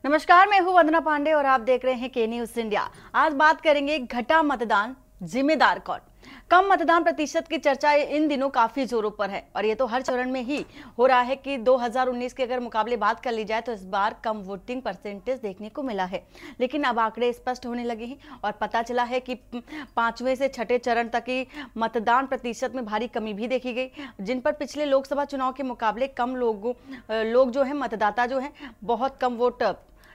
नमस्कार, मैं हूं वंदना पांडे और आप देख रहे हैं के न्यूज इंडिया। आज बात करेंगे घटा मतदान, जिम्मेदार कौन। कम मतदान प्रतिशत की चर्चा इन दिनों काफी जोरों पर है और ये तो हर चरण में ही हो रहा है कि 2019 के अगर मुकाबले बात कर ली जाए तो इस बार कम वोटिंग परसेंटेज देखने को मिला है। लेकिन अब आंकड़े स्पष्ट होने लगे हैं और पता चला है कि 5वें से 6ठे चरण तक की मतदान प्रतिशत में भारी कमी भी देखी गई, जिन पर पिछले लोकसभा चुनाव के मुकाबले कम लोग जो है मतदाता जो है बहुत कम वोट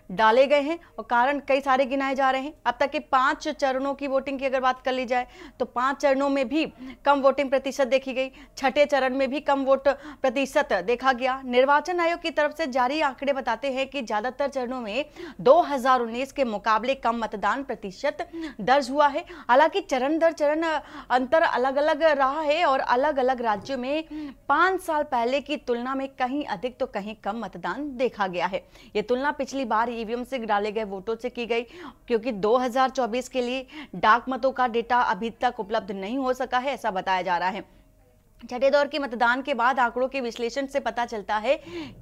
डाले गए हैं और कारण कई सारे गिनाए जा रहे हैं। अब तक के 5 चरणों की वोटिंग की अगर बात कर ली जाए तो 5 चरणों में भी कम वोटिंग प्रतिशत देखी गई। 6ठे चरण में भी कम वोट प्रतिशत देखा गया। निर्वाचन आयोग की तरफ से जारी आंकड़े बताते हैं कि ज्यादातर चरणों में 2019 के मुकाबले कम मतदान प्रतिशत दर्ज हुआ है। हालांकि चरण दर चरण अंतर अलग अलग रहा है और अलग अलग राज्यों में 5 साल पहले की तुलना में कहीं अधिक तो कहीं कम मतदान देखा गया है। ये तुलना पिछली बार ईवीएम से डाले गए वोटों से की गई, क्योंकि 2024 के लिए डाक मतों का डेटा अभी तक उपलब्ध नहीं हो सका है, ऐसा बताया जा रहा है। छठे दौर के मतदान के बाद आंकड़ों के विश्लेषण से पता चलता है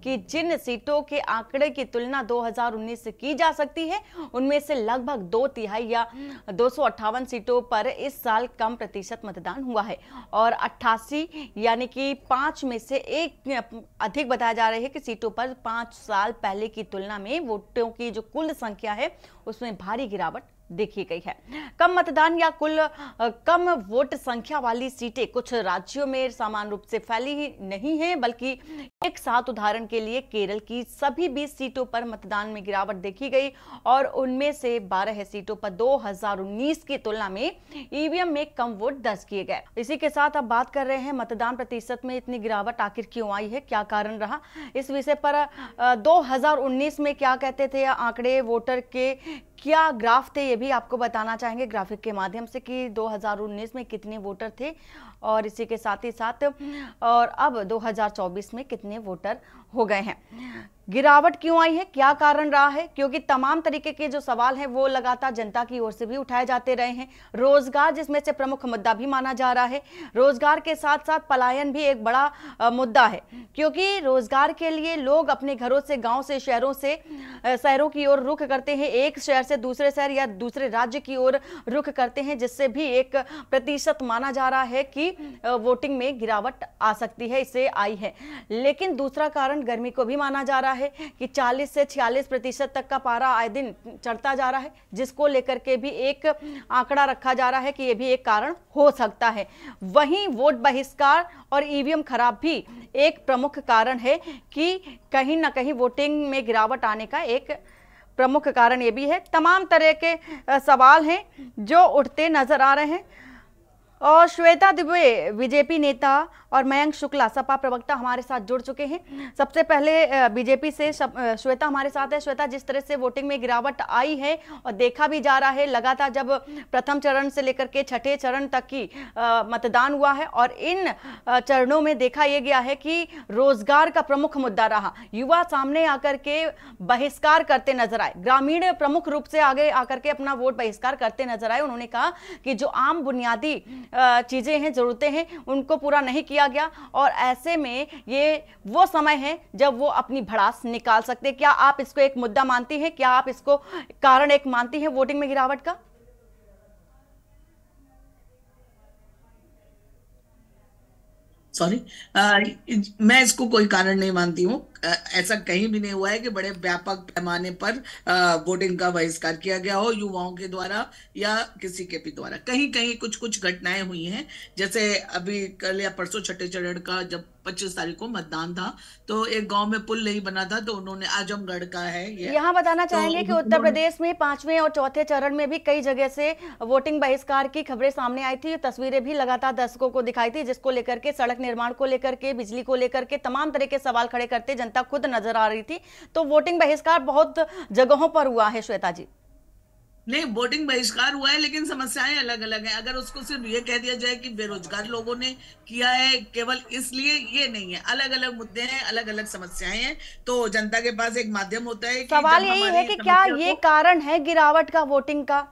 कि जिन सीटों के आंकड़े की तुलना 2019 से की जा सकती है उनमें से लगभग 2/3 या 258 सीटों पर इस साल कम प्रतिशत मतदान हुआ है और 88 यानी कि 5 में से एक अधिक बताया जा रहा है कि सीटों पर 5 साल पहले की तुलना में वोटों की जो कुल संख्या है उसमें भारी गिरावट देखी गई है। कम मतदान या कम वोट संख्या वाली सीटें कुछ राज्यों में समान रूप से फैली ही नहीं हैं, बल्कि एक साथ उदाहरण के लिए केरल की सभी 20 सीटों पर मतदान में गिरावट देखी गई और उनमें से 12 सीटों पर 2019 की तुलना में ईवीएम में कम वोट दर्ज किए गए। इसी के साथ अब बात कर रहे हैं मतदान प्रतिशत में इतनी गिरावट आखिर क्यों आई है, क्या कारण रहा। इस विषय पर 2019 में क्या कहते थे आंकड़े, वोटर के क्या ग्राफ थे, ये भी आपको बताना चाहेंगे ग्राफिक के माध्यम से कि 2019 में कितने वोटर थे और इसी के साथ ही साथ और अब 2024 में कितने वोटर हो गए हैं। गिरावट क्यों आई है, क्या कारण रहा है, क्योंकि तमाम तरीके के जो सवाल हैं वो लगातार जनता की ओर से भी उठाए जाते रहे हैं। रोजगार जिसमें से प्रमुख मुद्दा भी माना जा रहा है। रोजगार के साथ साथ पलायन भी एक बड़ा मुद्दा है, क्योंकि रोजगार के लिए लोग अपने घरों से, गांव से, शहरों की ओर रुख करते हैं, एक शहर से दूसरे शहर या दूसरे राज्य की ओर रुख करते हैं, जिससे भी एक प्रतिशत माना जा रहा है कि वोटिंग में गिरावट आ सकती है, इससे आई है। लेकिन दूसरा कारण गर्मी को भी माना जा रहा है कि 40 से 46% तक का पारा आए दिन चढ़ता जा रहा है, जिसको लेकर के भी एक आंकड़ा रखा जा रहा है कि यह भी एक कारण हो सकता है। वहीं वोट बहिष्कार और ईवीएम खराब भी एक प्रमुख कारण है कि कहीं ना कहीं वोटिंग में गिरावट आने का एक प्रमुख कारण ये भी है। तमाम तरह के सवाल हैं जो उठते नजर आ रहे हैं और श्वेता दुबे बीजेपी नेता और मयंक शुक्ला सपा प्रवक्ता हमारे साथ जुड़ चुके हैं। सबसे पहले बीजेपी से श्वेता हमारे साथ है। श्वेता, जिस तरह से वोटिंग में गिरावट आई है और देखा भी जा रहा है लगातार, जब प्रथम चरण से लेकर के 6ठे चरण तक की मतदान हुआ है और इन चरणों में देखा यह गया है कि रोजगार का प्रमुख मुद्दा रहा। युवा सामने आकर के बहिष्कार करते नजर आए, ग्रामीण प्रमुख रूप से आगे आकर के अपना वोट बहिष्कार करते नजर आए। उन्होंने कहा कि जो आम बुनियादी चीजें हैं, जरूरतें हैं, उनको पूरा नहीं किया गया और ऐसे में ये वो समय है जब वो अपनी भड़ास निकाल सकते। क्या आप इसको एक मुद्दा मानती हैं, क्या आप इसको कारण एक मानती हैं वोटिंग में गिरावट का? सॉरी, मैं इसको कोई कारण नहीं मानती हूँ। ऐसा कहीं भी नहीं हुआ है कि बड़े व्यापक पैमाने पर वोटिंग का बहिष्कार किया गया हो युवाओं के द्वारा या किसी के भी द्वारा। कहीं कहीं कुछ कुछ घटनाएं हुई हैं, जैसे अभी कल या परसों 6ठे चरण का जब 25 तारीख को मतदान था तो एक गांव में पुल नहीं बना था, तो उन्होंने, आजमगढ़ का है ये, यहाँ बताना चाहेंगे कि उत्तर प्रदेश में 5वें और 4थे चरण में भी कई जगह से वोटिंग बहिष्कार की खबरें सामने आई थी। तस्वीरें भी लगातार दर्शकों को दिखाई थी, जिसको लेकर के, सड़क निर्माण को लेकर के, बिजली को लेकर के तमाम तरह के सवाल खड़े करते जनता खुद नजर आ रही थी। तो वोटिंग बहिष्कार बहुत जगहों पर हुआ है श्वेता जी। नहीं, वोटिंग बहिष्कार हुआ है लेकिन समस्याएं अलग अलग हैं। अगर उसको सिर्फ ये कह दिया जाए कि बेरोजगार लोगों ने किया है केवल इसलिए, ये नहीं है। अलग अलग मुद्दे हैं, अलग अलग समस्याएं हैं, तो जनता के पास एक माध्यम होता है कि सवाल यही है कि क्या ये कारण है गिरावट का वोटिंग का?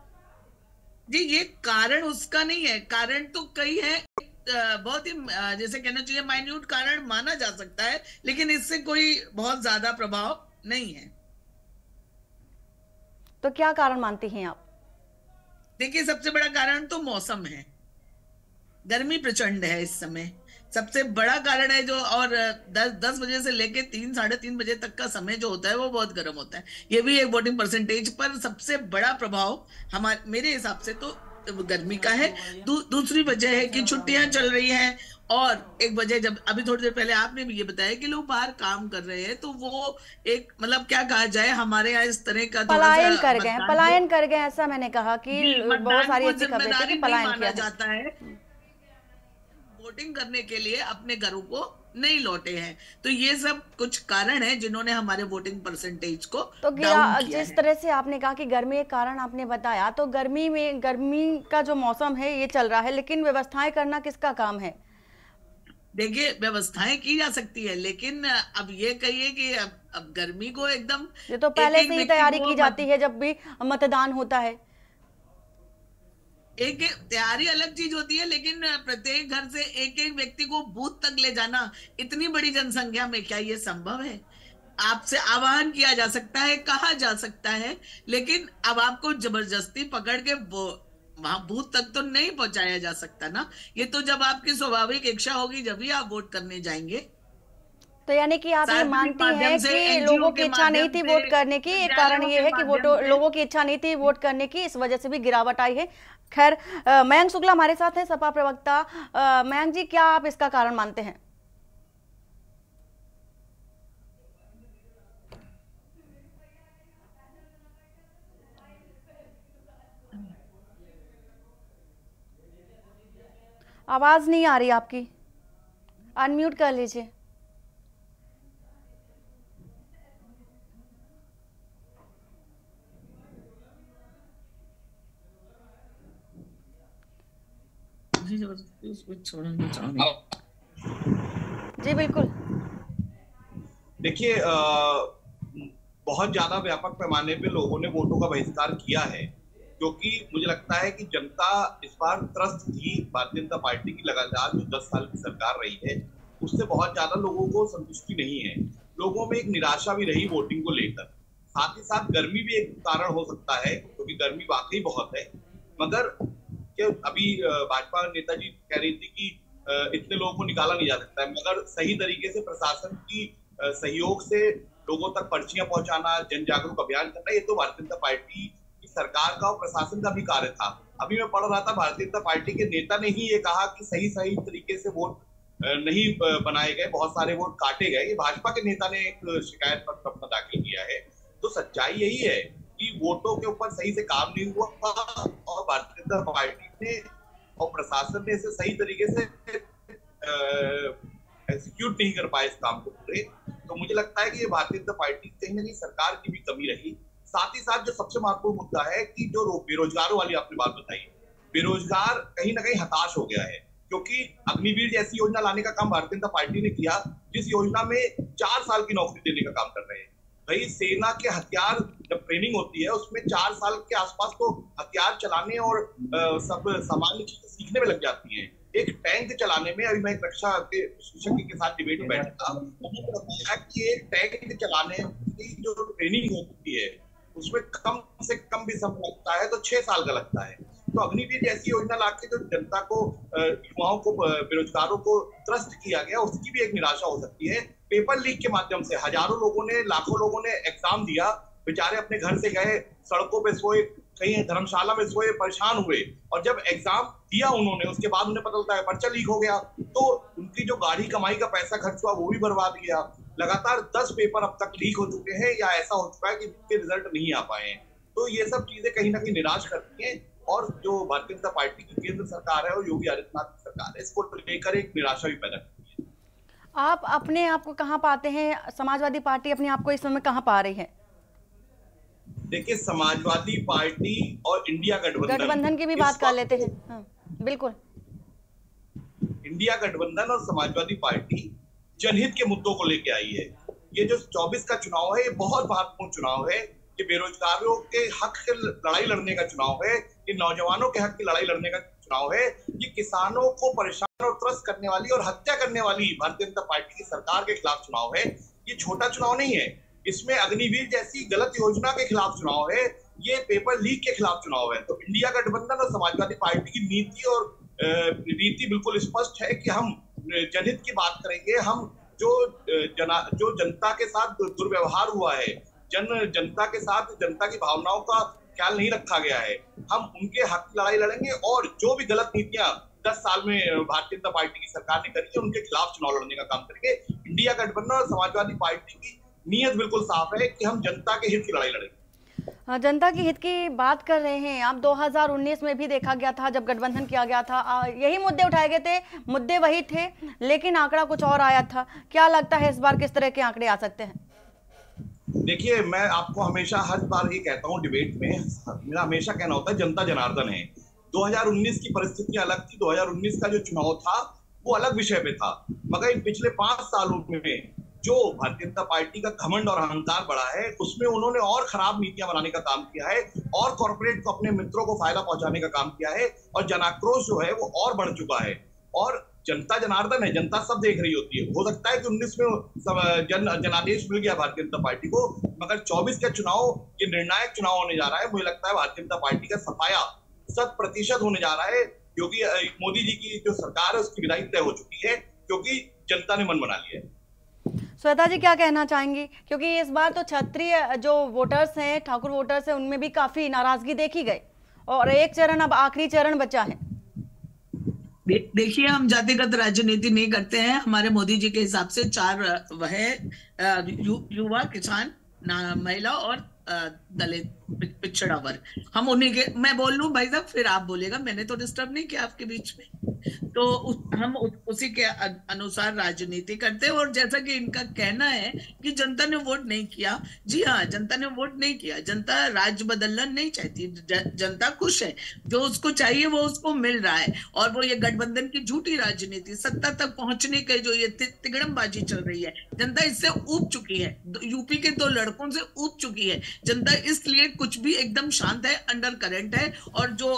जी, ये कारण उसका नहीं है, कारण तो कई है। बहुत ही जैसे कहना चाहिए माइन्यूट कारण माना जा सकता है, लेकिन इससे कोई बहुत ज्यादा प्रभाव नहीं है। तो क्या कारण मानती हैं आप? देखिए, सबसे बड़ा कारण तो मौसम है। गर्मी प्रचंड है इस समय, सबसे बड़ा कारण है जो। और 10 बजे से लेके 3 साढ़े 3 बजे तक का समय जो होता है वो बहुत गर्म होता है। ये भी एक वोटिंग परसेंटेज पर सबसे बड़ा प्रभाव हमारे, मेरे हिसाब से तो गर्मी का है। दूसरी वजह है कि छुट्टियां चल रही हैं। और एक वजह, जब अभी थोड़ी देर पहले आपने भी ये बताया कि लोग बाहर काम कर रहे हैं, तो वो एक मतलब क्या कहा जाए, हमारे यहाँ इस तरह का थोड़ा सा पलायन कर गए हैं, मतदान को, पलायन कर गए, ऐसा मैंने कहा कि जी, बहुत मतदान सारी को ऐसी खबरें थी कि जिम्मेदारी नहीं पलायन माना किया है। जाता है, वोटिंग करने के लिए अपने घरों को नहीं लौटे हैं। तो ये सब कुछ कारण है जिन्होंने हमारे वोटिंग परसेंटेज को तो डाउन किया जिस है। तरह से आपने कहा कि गर्मी एक कारण आपने बताया, तो गर्मी का जो मौसम है ये चल रहा है, लेकिन व्यवस्थाएं करना किसका काम है? देखिए, व्यवस्थाएं की जा सकती है, लेकिन अब ये कहिए कि अब गर्मी को एकदम ये तो एक पहले एक से ही व्यक्ति तैयारी को की जाती है जब भी मतदान होता है। एक तैयारी अलग चीज होती है, लेकिन प्रत्येक घर से एक एक व्यक्ति को बूथ तक ले जाना, इतनी बड़ी जनसंख्या में क्या ये संभव है? आपसे आह्वान किया जा सकता है, कहा जा सकता है, लेकिन अब आपको जबरदस्ती पकड़ के वो वहां बूथ तक तो नहीं पहुंचाया जा सकता ना। ये तो जब आपकी स्वाभाविक इच्छा होगी जब ही आप वोट करने जाएंगे। तो यानी कि आप ये सार्वजनिक मानती माध्यम हैं से, कि एनजीओ लोगों की के इच्छा नहीं माध्यम थी से, वोट करने की, एक कारण विद्यालयों ये के है कि माध्यम से। लोगों की इच्छा नहीं थी वोट करने की, इस वजह से भी गिरावट आई है। खैर, मयंक शुक्ला हमारे साथ हैं, सपा प्रवक्ता। मयंक जी, क्या आप इसका कारण मानते हैं? आवाज नहीं आ रही आपकी, अनम्यूट कर लीजिए। जबरदस्ती उसको छोड़ना चाह रही। जी बिल्कुल। देखिए, बहुत ज्यादा व्यापक पैमाने पे लोगों ने वोटों का बहिष्कार किया है, क्योंकि मुझे लगता है कि जनता इस बार त्रस्त थी भारतीय जनता पार्टी की लगातार जो 10 साल की सरकार रही है, उससे बहुत ज्यादा लोगों को संतुष्टि नहीं है। लोगों में एक निराशा भी रही वोटिंग को लेकर। साथ ही साथ गर्मी भी एक कारण हो सकता है, क्योंकि गर्मी वाकई बहुत है। मगर अभी भाजपा नेताजी कह रही थी कि इतने लोगों को निकाला नहीं जा सकता है, मगर सही तरीके से प्रशासन की सहयोग से लोगों तक पर्चियां पहुंचाना, जन जागरूक अभियान करना, ये तो भारतीय जनता पार्टी की सरकार का और प्रशासन का भी कार्य था। अभी मैं पढ़ रहा था, भारतीय जनता पार्टी के नेता ने ही ये कहा कि सही तरीके से वोट नहीं बनाए गए, बहुत सारे वोट काटे गए। ये भाजपा के नेता ने एक शिकायत पत्र अपना दाखिल किया है। तो सच्चाई यही है कि वोटों के ऊपर सही से काम नहीं हुआ, और भारतीय जनता पार्टी ने और प्रशासन ने इसे सही तरीके से एग्जीक्यूट नहीं कर पाए इस काम को पूरे। तो मुझे लगता है कि ये भारतीय जनता पार्टी कहीं ना कहीं सरकार की भी कमी रही। साथ ही साथ जो सबसे महत्वपूर्ण मुद्दा है कि जो बेरोजगारों वाली आपने बात बताई, बेरोजगार कहीं ना कहीं हताश हो गया है, क्योंकि अग्निवीर जैसी योजना लाने का काम भारतीय जनता पार्टी ने किया, जिस योजना में 4 साल की नौकरी देने का काम कर रहे हैं। भाई, सेना के हथियार जब ट्रेनिंग होती है उसमें 4 साल के आसपास तो हथियार चलाने और सब सामान्य चीजें सीखने में लग जाती हैं। एक टैंक चलाने में, अभी मैं एक रक्षा के विशेषज्ञ के साथ डिबेट में बैठा था, उन्होंने बताया कि एक टैंक चलाने की जो ट्रेनिंग होती है उसमें कम से कम भी समय लगता है तो 6 साल का लगता है। तो अग्निवीर जैसी योजना लाके जो जनता को, युवाओं को, बेरोजगारों को त्रस्त किया गया, उसकी भी एक निराशा हो सकती है। पेपर लीक के माध्यम से हजारों लोगों ने, लाखों लोगों ने एग्जाम दिया, बेचारे अपने घर से गए, सड़कों पे सोए, कहीं धर्मशाला में सोए, परेशान हुए, और जब एग्जाम दिया उन्होंने, उसके बाद उन्हें पता चलता है पर्चा लीक हो गया, तो उनकी जो गाढ़ी कमाई का पैसा खर्च हुआ वो भी बर्बाद गया। लगातार 10 पेपर अब तक लीक हो चुके हैं, या ऐसा हो चुका है कि उनके रिजल्ट नहीं आ पाए हैं। तो ये सब चीजें कहीं ना कहीं निराश करती हैं, और जो भारतीय जनता पार्टी की केंद्र सरकार है और योगी आदित्यनाथ की सरकार है, इसको लेकर एक निराशा भी पैदा करती है। आप अपने आप को कहाँ पाते हैं? समाजवादी पार्टी अपने आप को इस समय कहाँ पा रही है? देखिए, समाजवादी पार्टी और इंडिया गठबंधन की भी बात कर लेते हैं। हाँ, बिल्कुल। इंडिया गठबंधन और समाजवादी पार्टी जनहित के मुद्दों को लेके आई है। ये जो 24 का चुनाव है, ये बहुत महत्वपूर्ण चुनाव है। ये बेरोजगारों के हक के लड़ाई लड़ने का चुनाव है, ये नौजवानों के हक की लड़ाई लड़ने का चुनाव है, ये किसानों को परेशान और त्रस्त करने वाली और हत्या करने वाली भारतीय जनता पार्टी की सरकार के खिलाफ चुनाव है। ये छोटा चुनाव नहीं है, इसमें अग्निवीर जैसी गलत योजना के खिलाफ चुनाव है, ये पेपर लीक के खिलाफ चुनाव है। तो इंडिया गठबंधन और समाजवादी पार्टी की नीति और रीति बिल्कुल स्पष्ट है कि हम जनहित की बात करेंगे। हम जो जनता के साथ दुर्व्यवहार हुआ है, जनता के साथ जनता की भावनाओं का ख्याल नहीं रखा गया है, हम उनके हक की लड़ाई लड़ेंगे। और जो भी गलत नीतियां 10 साल में भारतीय जनता पार्टी की सरकार ने करी है, उनके खिलाफ चुनाव लड़ने का काम करेंगे। इंडिया गठबंधन और समाजवादी पार्टी की नीयत बिल्कुल साफ है कि हम जनता के हित की लड़ाई लड़ेंगे। जनता की हित की बात कर रहे हैं आप। 2019 में भी देखा गया था, जब गठबंधन किया गया था, यही मुद्दे उठाए गए थे, मुद्दे वही थे, लेकिन आंकड़ा कुछ और आया था। क्या लगता है इस बार किस तरह के आंकड़े आ सकते हैं? देखिए, मैं आपको हमेशा हर बार ये कहता हूँ डिबेट में, मेरा हमेशा कहना होता है जनता जनार्दन है। 2019 की परिस्थितियां अलग थी, 2019 का जो चुनाव था वो अलग विषय पे था, मगर इन पिछले 5 सालों में जो भारतीय जनता पार्टी का घमंड और अहंकार बढ़ा है, उसमें उन्होंने और खराब नीतियां बनाने का काम किया है और कॉर्पोरेट को, अपने मित्रों को फायदा पहुंचाने का काम किया है, और जनाक्रोश जो है वो और बढ़ चुका है। और जनता जनार्दन है, जनता सब देख रही होती है। हो सकता है कि 19 में जनादेश मिल गया भारतीय जनता पार्टी को, मगर 24 का चुनाव ये निर्णायक चुनाव होने जा रहा है। मुझे लगता है भारतीय जनता पार्टी का सफाया 100% होने जा रहा है, क्योंकि मोदी जी की जो सरकार है उसकी विदाई तय हो चुकी है, क्योंकि जनता ने मन बना लिया है। श्वेता जी क्या कहना चाहेंगी? क्योंकि इस बार तो क्षत्रिय जो वोटर्स हैं, ठाकुर वोटर्स हैं, उनमें भी काफी नाराजगी देखी गई, और एक चरण, अब आखिरी चरण बचा है। देखिए, हम जातिगत राजनीति नहीं करते हैं। हमारे मोदी जी के हिसाब से 4 वह युवा, किसान, महिला और दलित, पिछड़ा वर्ग, हम उन्हीं के, मैं बोल लूं भाई साहब फिर आप बोलेगा, मैंने तो डिस्टर्ब नहीं किया आपके बीच में। तो हम उसी के अनुसार राजनीति करते हैं। और जैसा कि इनका कहना है कि जनता ने वोट नहीं किया, जी हाँ, जनता ने वोट नहीं किया। जनता राज्य बदलना नहीं चाहती, जनता खुश है, जो उसको चाहिए वो उसको मिल रहा है। और वो ये गठबंधन की झूठी राजनीति, सत्ता तक पहुंचने के जो ये तिगड़मबाजी चल रही है, जनता इससे ऊब चुकी है। यूपी के 2 लड़कों से ऊब चुकी है जनता, इसलिए कुछ भी एकदम शांत है, अंडर करंट है, और जो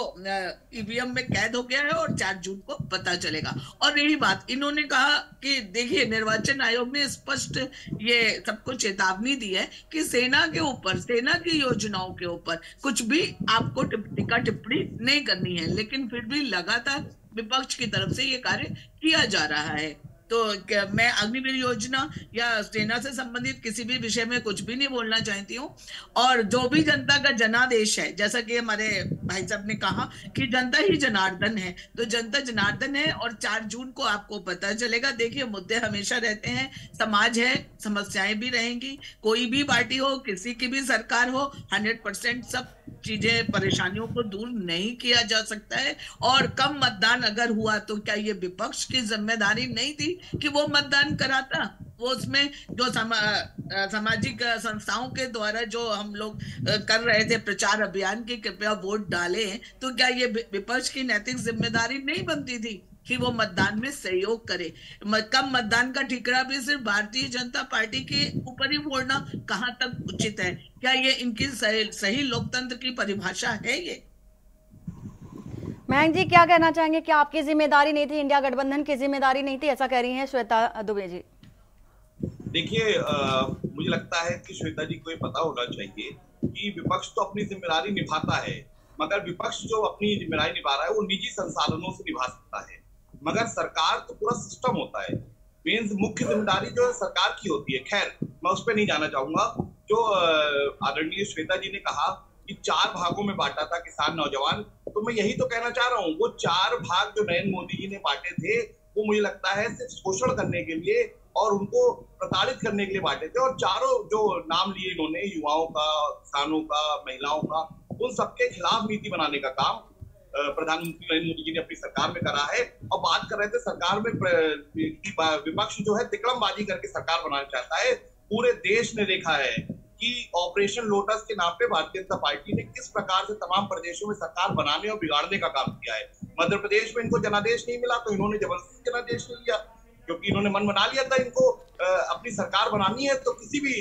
ईवीएम में कैद हो गया है और 4 जून को पता चलेगा। और यही बात इन्होंने कहा कि देखिए, निर्वाचन आयोग ने स्पष्ट ये सबको चेतावनी दी है कि सेना के ऊपर, सेना की योजनाओं के ऊपर कुछ भी आपको टीका टिप्पणी नहीं करनी है, लेकिन फिर भी लगातार विपक्ष की तरफ से ये कार्य किया जा रहा है। तो मैं अग्निवीर योजना या सेना से संबंधित किसी भी विषय में कुछ भी नहीं बोलना चाहती हूँ। और जो भी जनता का जनादेश है, जैसा कि हमारे भाई साहब ने कहा कि जनता ही जनार्दन है, तो जनता जनार्दन है, और 4 जून को आपको पता चलेगा। देखिए, मुद्दे हमेशा रहते हैं, समाज है, समस्याएं भी रहेंगी, कोई भी पार्टी हो, किसी की भी सरकार हो, 100% सब चीजें, परेशानियों को दूर नहीं किया जा सकता है। और कम मतदान अगर हुआ तो क्या ये विपक्ष की जिम्मेदारी नहीं थी कि वो मतदान कराता? वो उसमें जो सामाजिक संस्थाओं के द्वारा जो हम लोग कर रहे थे प्रचार अभियान की, कृपया वोट डालें, तो क्या ये विपक्ष की नैतिक जिम्मेदारी नहीं बनती थी कि वो मतदान में सहयोग करे? कम मतदान का ठिकरा भी सिर्फ भारतीय जनता पार्टी के ऊपर ही फोड़ना कहां तक उचित है? क्या ये इनकी सही लोकतंत्र की परिभाषा है? ये महंग जी क्या कहना चाहेंगे? क्या आपकी जिम्मेदारी नहीं थी, इंडिया गठबंधन की जिम्मेदारी नहीं थी, ऐसा कह रही हैं श्वेता दुबे जी? देखिए, मुझे लगता है कि श्वेता जी को ये पता होना चाहिए कि विपक्ष तो अपनी जिम्मेदारी निभाता है, मगर विपक्ष जो अपनी जिम्मेदारी निभा रहा है वो निजी संसाधनों से निभा सकता है, मगर सरकार तो पूरा सिस्टम होता है। मीन्स मुख्य जिम्मेदारी जो है सरकार की होती है। खैर, मैं उस पर नहीं जाना चाहूंगा। जो आदरणीय श्वेता जी ने कहा कि 4 भागों में बांटा था किसान नौजवान, तो मैं यही तो कहना चाह रहा हूँ, वो 4 भाग जो नरेंद्र मोदी जी ने बांटे थे, वो मुझे लगता है सिर्फ शोषण करने के लिए और उनको प्रताड़ित करने के लिए बांटे थे। और चारों जो नाम लिए इन्होंने, युवाओं का, किसानों का, महिलाओं का, उन सबके खिलाफ नीति बनाने का काम प्रधानमंत्री नरेंद्र मोदी जी ने अपनी सरकार में करा है। और बात कर रहे थे सरकार में विपक्ष जो है तिकड़मबाजी करके सरकार बनाना चाहता है। पूरे देश ने देखा है कि ऑपरेशन लोटस के नाम पे भारतीय जनता पार्टी ने किस प्रकार से तमाम प्रदेशों में सरकार बनाने और बिगाड़ने का काम किया है। मध्य प्रदेश में इनको जनादेश नहीं मिला तो इन्होंने जबरदस्ती जनादेश ले लिया, क्योंकि इन्होंने मन बना लिया था इनको अपनी सरकार बनानी है तो किसी भी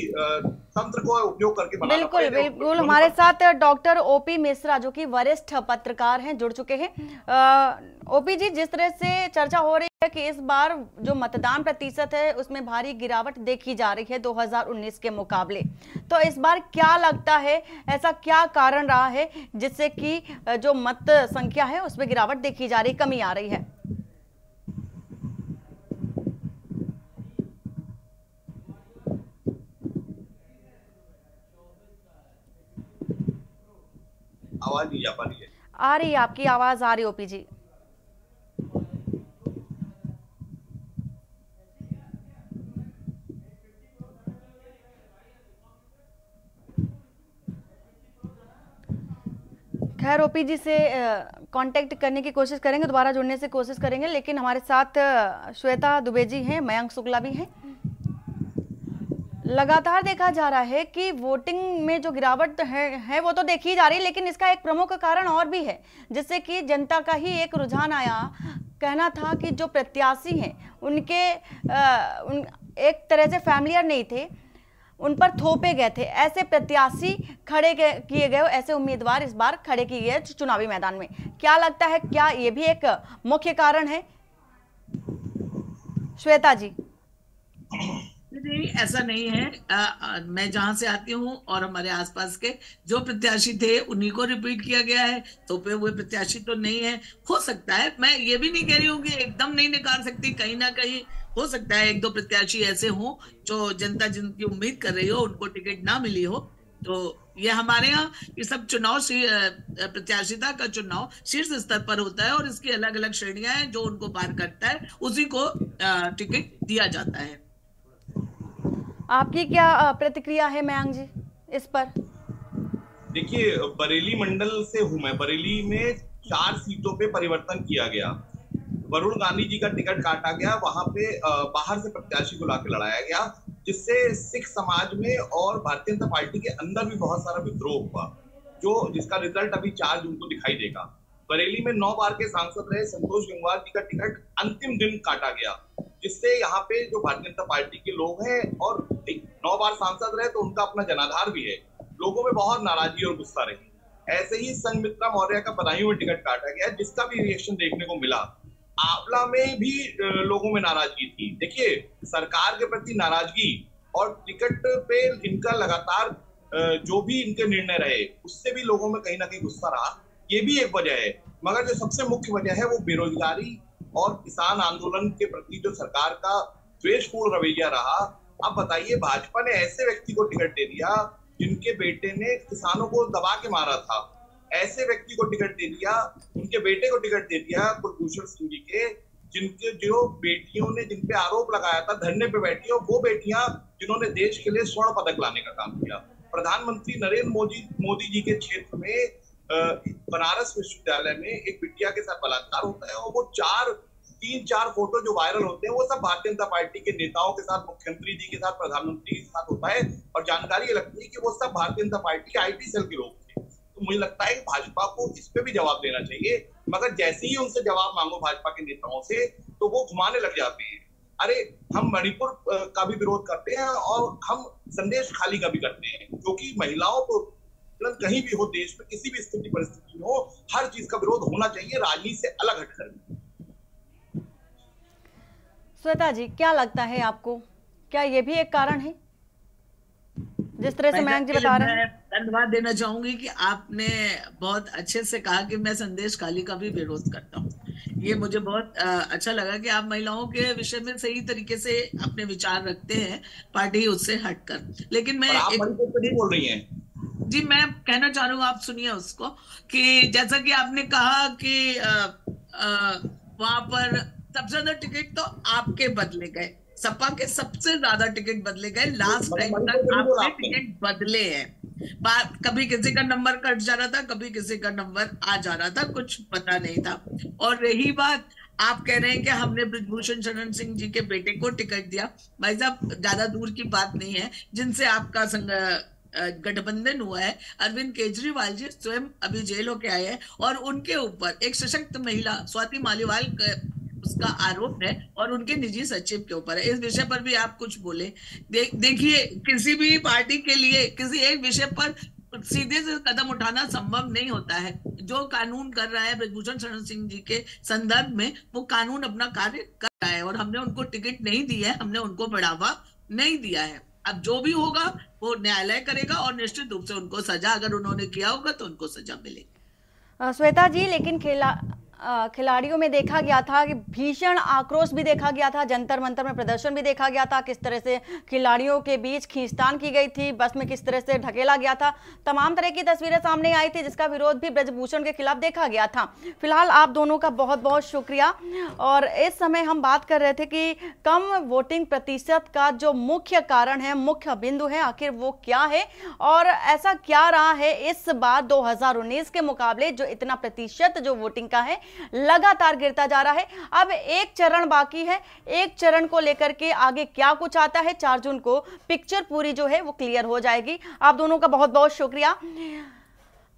तंत्र को उपयोग करके बनाना। बिल्कुल बिल्कुल। हमारे साथ डॉक्टर ओपी मिश्रा जो कि वरिष्ठ पत्रकार हैं जुड़ चुके हैं। ओपी जी, जिस तरह से चर्चा हो रही है कि इस बार जो मतदान प्रतिशत है उसमें भारी गिरावट देखी जा रही है 2019 के मुकाबले। तो इस बार क्या लगता है, ऐसा क्या कारण रहा है जिससे कि जो मत संख्या है उसमें गिरावट देखी जा रही, कमी आ रही है? आवाज नहीं आ पा रही है। आ रही है, आपकी आवाज आ रही ओपी जी। खैर ओपी जी से कांटेक्ट करने की कोशिश करेंगे, दोबारा जुड़ने से कोशिश करेंगे, लेकिन हमारे साथ श्वेता दुबे जी हैं, मयंक शुक्ला भी हैं। लगातार देखा जा रहा है कि वोटिंग में जो गिरावट है वो तो देखी जा रही है, लेकिन इसका एक प्रमुख कारण और भी है जिससे कि जनता का ही एक रुझान आया। कहना था कि जो प्रत्याशी हैं उनके एक तरह से फैमिलियर नहीं थे, उन पर थोपे गए थे। ऐसे प्रत्याशी खड़े किए गए, ऐसे उम्मीदवार इस बार खड़े किए गए चुनावी मैदान में। क्या लगता है, क्या ये भी एक मुख्य कारण है श्वेता जी? नहीं, ऐसा नहीं है। मैं जहां से आती हूँ और हमारे आसपास के जो प्रत्याशी थे उन्हीं को रिपीट किया गया है, थोपे हुए प्रत्याशी तो नहीं है। हो सकता है, मैं ये भी नहीं कह रही हूँ कि एकदम नहीं निकाल सकती, कहीं ना कहीं हो सकता है एक दो प्रत्याशी ऐसे हों जो जनता जिनकी उम्मीद कर रही हो उनको टिकट ना मिली हो। तो ये हमारे यहाँ ये सब चुनाव, प्रत्याशिता का चुनाव शीर्ष स्तर पर होता है और इसकी अलग अलग श्रेणियां हैं, जो उनको पार करता है उसी को टिकट दिया जाता है। आपकी क्या प्रतिक्रिया है मयंक जी इस पर? देखिए, बरेली मंडल से हूं मैं। बरेली में 4 सीटों पे परिवर्तन किया गया। वरुण गांधी जी का टिकट काटा गया, वहां पे बाहर से प्रत्याशी को लाके लड़ाया गया, जिससे सिख समाज में और भारतीय जनता पार्टी के अंदर भी बहुत सारा विद्रोह हुआ, जिसका रिजल्ट अभी 4 जून को दिखाई देगा। बरेली में 9 बार के सांसद रहे संतोष गंगवार जी का टिकट अंतिम दिन काटा गया, जिससे यहाँ पे जो भारतीय जनता पार्टी के लोग हैं और 9 बार सांसद रहे तो उनका अपना जनाधार भी है, लोगों में बहुत नाराजगी और गुस्सा रही। ऐसे ही संघमित्रा मौर्य का बदायूं में टिकट काटा गया, जिसका भी रिएक्शन देखने को मिला। आंवला में भी लोगों में नाराजगी थी। देखिए, सरकार के प्रति नाराजगी और टिकट पे इनका लगातार जो भी इनके निर्णय रहे उससे भी लोगों में कहीं ना कहीं गुस्सा रहा, ये भी एक वजह है। मगर जो सबसे मुख्य वजह है वो बेरोजगारी और किसान आंदोलन के प्रति जो सरकार का द्वेषपूर्ण रवैया रहा। अब बताइए, भाजपा ने ऐसे व्यक्ति को टिकट दे दिया जिनके बेटे ने किसानों को दबा के मारा था, ऐसे व्यक्ति को टिकट दे दिया, उनके बेटे को टिकट दे दिया कुलभूषण सिंह जी के, जिनके जो बेटियों ने जिन पे आरोप लगाया था धरने पे बैठी, और वो बेटियां जिन्होंने देश के लिए स्वर्ण पदक लाने का काम किया। प्रधानमंत्री नरेंद्र मोदी जी के क्षेत्र में बनारस विश्वविद्यालय में एक बिटिया के साथ बलात्कार होता है, और वो 3-4 फोटो जो वायरल होते हैं वो सब भारतीय जनता पार्टी के नेताओं के साथ, मुख्यमंत्री जी के साथ, प्रधानमंत्री के साथ होता है, और जानकारी ये लगती है कि वो सब भारतीय जनता पार्टी के IT सेल के लोग थे। तो मुझे लगता है कि भाजपा को इस पे भी जवाब देना चाहिए, मगर जैसे ही उनसे जवाब मांगो भाजपा के नेताओं से तो वो घुमाने लग जाते हैं। अरे, हम मणिपुर का भी विरोध करते हैं और हम संदेश खाली का भी करते हैं, क्योंकि महिलाओं को कहीं भी हो देश में, किसी भी स्थिति परिस्थिति में हो, हर चीज का विरोध होना चाहिए, राजनीति से अलग हटकर। श्वेता जी, क्या लगता है आपको, क्या ये भी एक कारण है जिस तरह से मयंक जी बता रहे हैं? धन्यवाद देना चाहूंगी कि आपने बहुत अच्छे से कहा कि मैं संदेश खाली का भी विरोध करता हूँ। ये मुझे बहुत अच्छा लगा कि आप महिलाओं के विषय में सही तरीके से अपने विचार रखते हैं, पार्टी उससे हटकर। लेकिन मैं नहीं बोल रही हैं जी, मैं कहना चाह रहा हूँ, आप सुनिए उसको, कि जैसा कि आपने कहा कि वहां पर सबसे ज्यादा टिकट तो आपके बदले गए, सपा के सबसे ज्यादा टिकट बदले गए, लास्ट टाइम तक आपने टिकट बदले हैं। कभी किसी का नंबर कट जा रहा था, कभी किसी का नंबर आ जा रहा था, कुछ पता नहीं था। और रही बात, आप कह रहे हैं कि हमने बृजभूषण शरण सिंह जी के बेटे को टिकट दिया। भाई साहब, ज्यादा दूर की बात नहीं है, जिनसे आपका गठबंधन हुआ है, अरविंद केजरीवाल जी स्वयं अभी जेल होके आए हैं, और उनके ऊपर एक सशक्त महिला स्वाति मालीवाल उसका आरोप है और उनके निजी सचिव के ऊपर है। इस विषय पर भी आप कुछ बोले। देखिए, किसी भी पार्टी के लिए किसी एक विषय पर सीधे से कदम उठाना संभव नहीं होता है। जो कानून कर रहा है बृजभूषण शरण सिंह जी के संदर्भ में, वो कानून अपना कार्य कर रहा और हमने उनको टिकट नहीं दी है, हमने उनको बढ़ावा नहीं दिया है। अब जो भी होगा वो न्यायालय करेगा और निश्चित रूप से उनको सजा, अगर उन्होंने किया होगा तो उनको सजा मिलेगी। श्वेता जी, लेकिन खिलाड़ियों में देखा गया था कि भीषण आक्रोश भी देखा गया था, जंतर मंतर में प्रदर्शन भी देखा गया था, किस तरह से खिलाड़ियों के बीच खींचतान की गई थी, बस में किस तरह से ढकेला गया था, तमाम तरह की तस्वीरें सामने आई थी, जिसका विरोध भी ब्रजभूषण के खिलाफ देखा गया था। फिलहाल आप दोनों का बहुत बहुत शुक्रिया। और इस समय हम बात कर रहे थे कि कम वोटिंग प्रतिशत का जो मुख्य कारण है, मुख्य बिंदु है, आखिर वो क्या है और ऐसा क्या रहा है इस बार 2019 के मुकाबले जो इतना प्रतिशत जो वोटिंग का है लगातार गिरता जा रहा है। अब एक चरण बाकी है, एक चरण को लेकर के आगे क्या कुछ आता है, 4 जून को पिक्चर पूरी जो है वो क्लियर हो जाएगी। आप दोनों का बहुत बहुत शुक्रिया।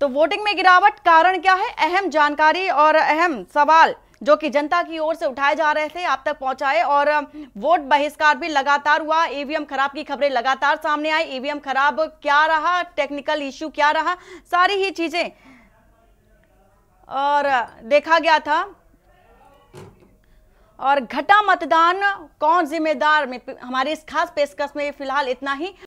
तो वोटिंग में गिरावट कारण क्या है, अहम जानकारी और अहम सवाल जो कि जनता की ओर से उठाए जा रहे थे आप तक पहुंचाए। और वोट बहिष्कार भी लगातार हुआ, ईवीएम खराब की खबरें लगातार सामने आई, ईवीएम खराब क्या रहा, टेक्निकल इश्यू क्या रहा, सारी ही चीजें और देखा गया था। और घटा मतदान कौन जिम्मेदार में हमारी इस खास पेशकश में फिलहाल इतना ही।